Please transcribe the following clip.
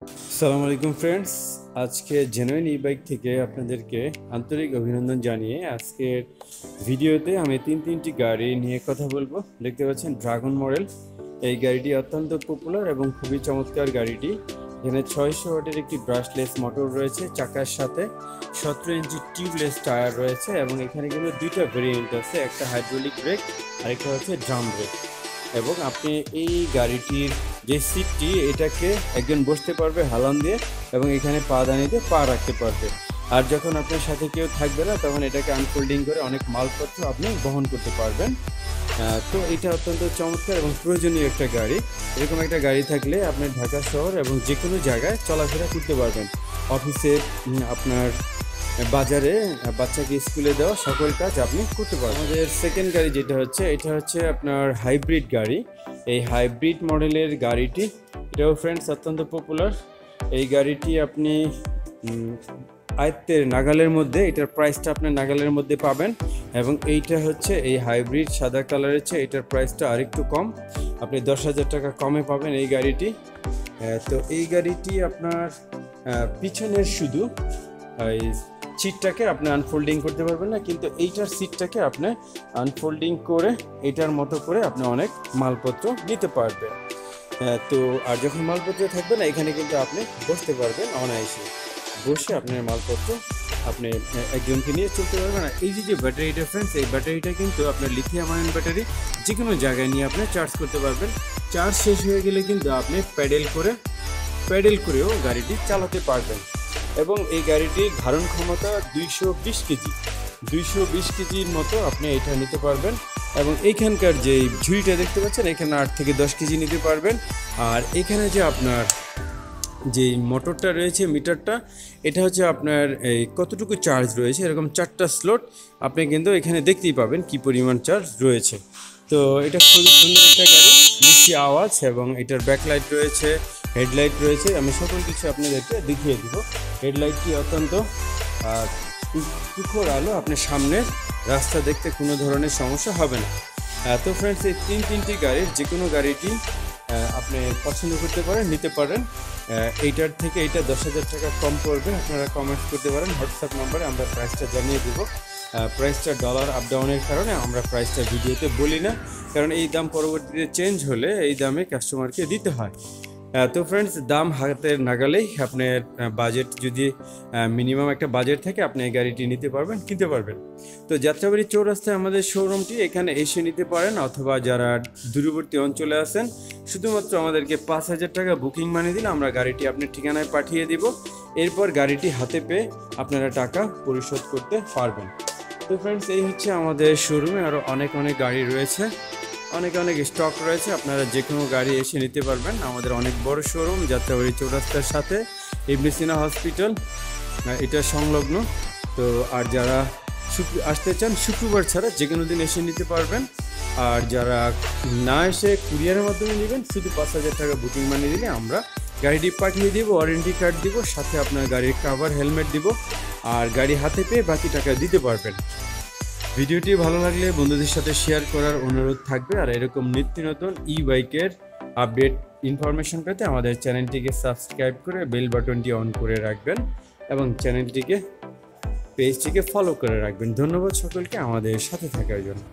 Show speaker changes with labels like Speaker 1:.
Speaker 1: আসসালামু আলাইকুম ফ্রেন্ডস। আজকে জেনুইন ই বাইক থেকে আপনাদেরকে আন্তরিক অভিনন্দন জানিয়ে আজকের ভিডিওতে আমি তিনটি গাড়ি নিয়ে কথা বলবো। দেখতে পাচ্ছেন ড্রাগন মডেল। এই গাড়িটি অত্যন্ত পপুলার এবং খুবই চমৎকার গাড়িটি। এখানে 600 ওয়াটের একটি ব্রাশলেস মোটর রয়েছে, চাকার সাথে 17 ইঞ্চি টিউবলেস টায়ার রয়েছে এবং এখানে কিন্তু দুইটা ভেরিয়েন্ট আছে, একটা হাইড্রোলিক ব্রেক আর একটা হচ্ছে ড্রাম ব্রেক। এবং আপনি এই গাড়িটির যে সিটটি, এটাকে একজন বসতে পারবে হালান দিয়ে এবং এখানে পা দানিতে পা রাখতে পারবে। আর যখন আপনার সাথে কেউ থাকবে না তখন এটাকে আনফোল্ডিং করে অনেক মালপত্র আপনি বহন করতে পারবেন। তো এটা অত্যন্ত চমৎকার এবং প্রয়োজনীয় একটা গাড়ি। এরকম একটা গাড়ি থাকলে আপনি ঢাকা শহর এবং যে কোনো জায়গায় চলাফেরা করতে পারবেন। অফিসে, আপনার বাজারে, বাচ্চাকে স্কুলে দেওয়া সকল কাজ আপনি করতে পারবেন। আমাদের সেকেন্ড গাড়ি যেটা হচ্ছে, এটা হচ্ছে আপনার হাইব্রিড গাড়ি। এই হাইব্রিড মডেলের গাড়িটি, এটাও ফ্রেন্ডস অত্যন্ত পপুলার। এই গাড়িটি আপনি আয়ত্তের নাগালের মধ্যে, এটার প্রাইসটা আপনার নাগালের মধ্যে পাবেন। এবং এইটা হচ্ছে এই হাইব্রিড সাদা কালারের চেয়ে এটার প্রাইসটা আরেকটু কম, আপনি 10,000 টাকা কমে পাবেন এই গাড়িটি। তো এই গাড়িটি আপনার পিছনের শুধু এই সিটটাকে আপনি আনফোল্ডিং করতে পারবেন না, কিন্তু এইটার সিটটাকে আপনি আনফোল্ডিং করে এটার মতো করে আপনি অনেক মালপত্র নিতে পারবেন। তো আর যখন মালপত্র থাকবে না, এখানে কিন্তু আপনি বসতে পারবেন অনায়াসে, বসে আপনার মালপত্র আপনি একজনকে নিয়ে চলতে পারবেন। না, এই যে ব্যাটারিটা ফ্রেন্ডস, এই ব্যাটারিটা কিন্তু আপনার লিথিয়াম আয়ন ব্যাটারি, যে কোনো জায়গায় নিয়ে আপনি চার্জ করতে পারবেন। চার্জ শেষ হয়ে গেলে কিন্তু আপনি প্যাডেল করেও গাড়িটি চালাতে পারবেন। এবং এই গাড়িটির ধারণ ক্ষমতা 220 কেজি, 220 কেজির মতো আপনি এটা নিতে পারবেন। এবং এইখানকার যে ঝুড়িটা দেখতে পাচ্ছেন, এখানে 8 থেকে 10 কেজি নিতে পারবেন। আর এখানে যে আপনার যে মোটরটা রয়েছে, মিটারটা, এটা হচ্ছে আপনার এই কতটুকু চার্জ রয়েছে, এরকম 4টা স্লট আপনি কিন্তু এখানে দেখতেই পাবেন কি পরিমাণ চার্জ রয়েছে। তো এটা খুবই সুন্দর একটা গাড়ি, মিষ্টি আওয়াজ, এবং এটার ব্যাকলাইট রয়েছে, হেডলাইট রয়েছে। আমি সকল কিছু আপনাদেরকে দেখিয়ে দিব। হেডলাইটটি অত্যন্ত তুখোর আলো, আপনার সামনের রাস্তা দেখতে কোনো ধরনের সমস্যা হবে না। তো ফ্রেন্ডস, এই তিনটি গাড়ির যে কোনো গাড়িটি আপনি পছন্দ করতে পারেন, নিতে পারেন। এইটার থেকে এইটা 10,000 টাকা কম পড়বে। আপনারা কমেন্ট করতে পারেন হোয়াটসঅ্যাপ নাম্বারে, আমরা প্রাইসটা জানিয়ে দেবো। প্রাইসটা ডলার আপ ডাউনের কারণে আমরা প্রাইসটা ভিডিওতে বলি না, কারণ এই দাম পরবর্তীতে চেঞ্জ হলে এই দামে কাস্টমারকে দিতে হয়। তো ফ্রেন্ডস, দাম হাতের নাগালেই, আপনার বাজেট যদি মিনিমাম একটা বাজেট থাকে, আপনি এই গাড়িটি নিতে পারবেন, কিনতে পারবেন। তো যাত্রাবাড়ি চৌরাস্তায় আমাদের শোরুমটি, এখানে এসে নিতে পারেন, অথবা যারা দূরবর্তী অঞ্চলে আছেন শুধুমাত্র আমাদেরকে 5,000 টাকা বুকিং মানি দিলে আমরা গাড়িটি আপনার ঠিকানায় পাঠিয়ে দিব। এরপর গাড়িটি হাতে পেয়ে আপনারা টাকা পরিশোধ করতে পারবেন। তো ফ্রেন্ডস, এই হচ্ছে আমাদের শোরুমে আরও অনেক গাড়ি রয়েছে, অনেক স্টক রয়েছে। আপনারা যে কোনো গাড়ি এসে নিতে পারবেন। আমাদের অনেক বড় শোরুম, যাত্রাবাড়ি চৌরাস্তার সাথে ইবনে সিনা হসপিটাল, এটা সংলগ্ন। তো আর যারা আসতে চান শুক্রবার ছাড়া যে কোনো দিন এসে নিতে পারবেন। আর যারা না এসে কুরিয়ারের মাধ্যমে নেবেন, শুধু 5,000 টাকা বুকিং মানি দিলে আমরা গাড়িটি পাঠিয়ে দিব, ওয়ারেন্টি কার্ড দিব, সাথে আপনার গাড়ির কাভার, হেলমেট দিব। আর গাড়ি হাতে পেয়ে বাকি টাকা দিতে পারবেন। ভিডিওটি ভালো লাগলে বন্ধুদের সাথে শেয়ার করার অনুরোধ থাকবে। আর এরকম নিত্য নতুন ই বাইকের আপডেট ইনফরমেশন পেতে আমাদের চ্যানেলটিকে সাবস্ক্রাইব করে বেল বাটনটি অন করে রাখবেন এবং পেজটিকে ফলো করে রাখবেন। ধন্যবাদ সকলকে আমাদের সাথে থাকার জন্য।